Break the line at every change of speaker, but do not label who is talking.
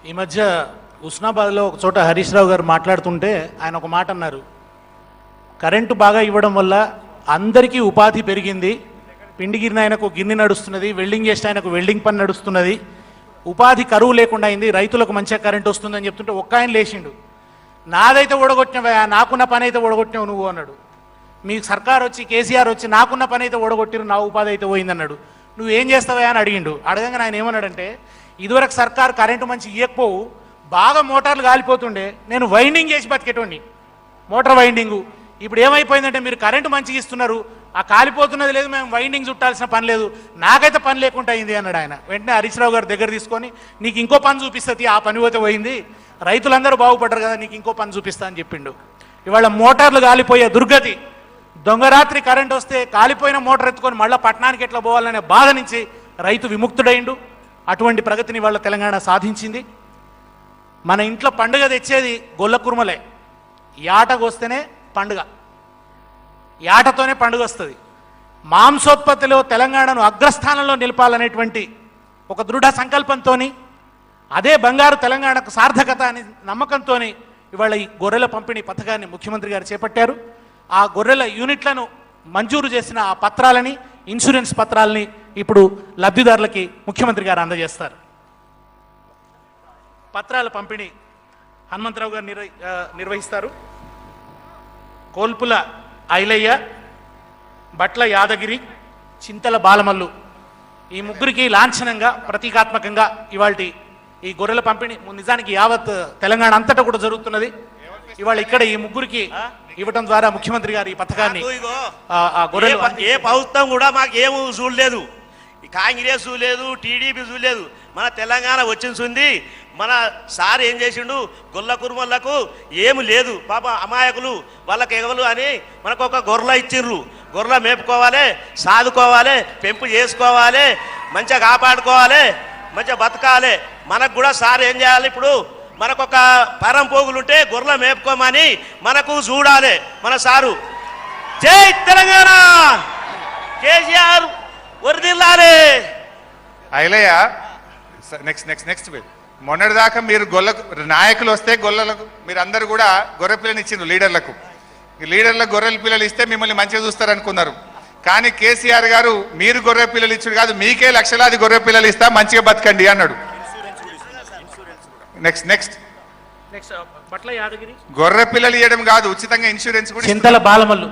ఈ మధ్య ఉస్నాబాద్లో ఒక చోట హరీష్ రావు గారు మాట్లాడుతుంటే ఆయన ఒక మాట అన్నారు. కరెంటు బాగా ఇవ్వడం వల్ల అందరికీ ఉపాధి పెరిగింది. పిండి గిరిన ఆయనకు గిన్నె నడుస్తున్నది, వెల్డింగ్ చేస్తే ఆయనకు వెల్డింగ్ పని నడుస్తున్నది, ఉపాధి కరువు లేకుండా అయింది, రైతులకు మంచిగా కరెంటు వస్తుందని చెప్తుంటే ఒక్క ఆయన లేచిండు. నాదైతే ఓడగొట్టినవా, నాకున్న పని అయితే ఓడగొట్టినావు నువ్వు అన్నాడు. మీకు సర్కార్ వచ్చి కేసీఆర్ వచ్చి నాకున్న పని అయితే ఓడగొట్టిరు, నా ఉపాధి అయితే పోయిందన్నాడు. నువ్వేం చేస్తావా అని అడిగిండు. అడగంగా ఆయన ఏమన్నాడంటే, ఇదివరకు సర్కార్ కరెంటు మంచి ఇవ్వకపోవు, బాగా మోటార్లు కాలిపోతుండే, నేను వైండింగ్ చేసి బతికేటోండి, మోటార్ వైండింగు. ఇప్పుడు ఏమైపోయిందంటే మీరు కరెంటు మంచిగా ఇస్తున్నారు, ఆ కాలిపోతున్నది లేదు, మేము వైండింగ్ చుట్టాల్సిన పని లేదు, నాకైతే పని లేకుండా అయింది అన్నాడు ఆయన. వెంటనే హరీష్ రావు గారు దగ్గర తీసుకొని, నీకు ఇంకో పని చూపిస్తుంది, ఆ పని పోతే పోయింది, రైతులందరూ బాగుపడ్డారు కదా, నీకు ఇంకో పని చూపిస్తా అని చెప్పిండు. ఇవాళ మోటార్లు కాలిపోయే దుర్గతి, దొంగరాత్రి కరెంట్ వస్తే కాలిపోయిన మోటార్ ఎత్తుకొని మళ్ళీ పట్టణానికి ఎట్లా పోవాలనే బాధ నుంచి రైతు విముక్తుడైండు. అటువంటి ప్రగతిని వాళ్ళ తెలంగాణ సాధించింది. మన ఇంట్లో పండుగ తెచ్చేది గొల్ల కుర్మలే. యాటకు వస్తేనే పండుగ, యాటతోనే పండుగ వస్తుంది. మాంసోత్పత్తిలో తెలంగాణను అగ్రస్థానంలో నిలపాలనేటువంటి ఒక దృఢ సంకల్పంతో, అదే బంగారు తెలంగాణకు సార్థకత అని నమ్మకంతో ఇవాళ ఈ గొర్రెల పంపిణీ పథకాన్ని ముఖ్యమంత్రి గారు చేపట్టారు. ఆ గొర్రెల యూనిట్లను మంజూరు చేసిన ఆ పత్రాలని, ఇన్సూరెన్స్ పత్రాలని ఇప్పుడు లబ్ధిదారులకి ముఖ్యమంత్రి గారు అందజేస్తారు. పత్రాల పంపిణీ హనుమంతరావు గారు నిర్వహిస్తారు. కోల్పుల ఐలయ్య, బట్ల యాదగిరి, చింతల బాలమల్లు, ఈ ముగ్గురికి లాంఛనంగా ప్రతీకాత్మకంగా ఇవాళ ఈ గొర్రెల పంపిణీ నిజానికి యావత్ తెలంగాణ అంతటా కూడా జరుగుతున్నది. ఇవాళ ఇక్కడ ఈ ముగ్గురికి ఇవ్వడం ద్వారా ముఖ్యమంత్రి గారు ఈ పథకాన్ని
ఏ ప్రభుత్వం కూడా మాకు ఏమి చూడలేదు, కాంగ్రెస్ లేదు, టీడీపీ చూడలేదు, మన తెలంగాణ వచ్చింది. మన సార్ ఏం చేసిండు, గొల్ల కుర్మలకు ఏమి లేదు, పాప అమాయకులు వాళ్ళకి ఎగవలు అని మనకు ఒక గొర్రెల ఇచ్చిండ్రు. గొర్రెల మేపుకోవాలి, సాదుకోవాలి, పెంపు చేసుకోవాలి, మంచిగా కాపాడుకోవాలి, మంచిగా బతకాలి. మనకు కూడా సార్ ఏం చేయాలి, ఇప్పుడు మనకు ఒక పరం పోగులుంటే గొర్రెల మేపుకోమని మనకు చూడాలి మన సారు. జై తెలంగాణ, కేసీఆర్ వరిదిల్లాలి.
ఐలయ్య నెక్స్ట్ మొన్నటిదాకా మీరు నాయకులు వస్తే గొల్లలకు మీరు అందరు కూడా గొర్రె పిల్లని ఇచ్చిండ్రు లీడర్లకు. లీడర్లకు గొర్రెల పిల్లలు ఇస్తే మిమ్మల్ని మంచిగా చూస్తారనుకున్నారు. కానీ కేసీఆర్ గారు మీరు గొర్రె పిల్లలు ఇచ్చుడు కాదు, మీకే లక్షలాది గొర్రె పిల్లలు ఇస్తా, మంచిగా బతకండి అన్నాడు. నెక్స్ట్
బట్ల యాదగిరి,
గొర్రె పిల్లలు ఇవ్వడం కాదు, ఉచితంగా ఇన్సూరెన్స్ కూడా.
చింతల బాలమల్లు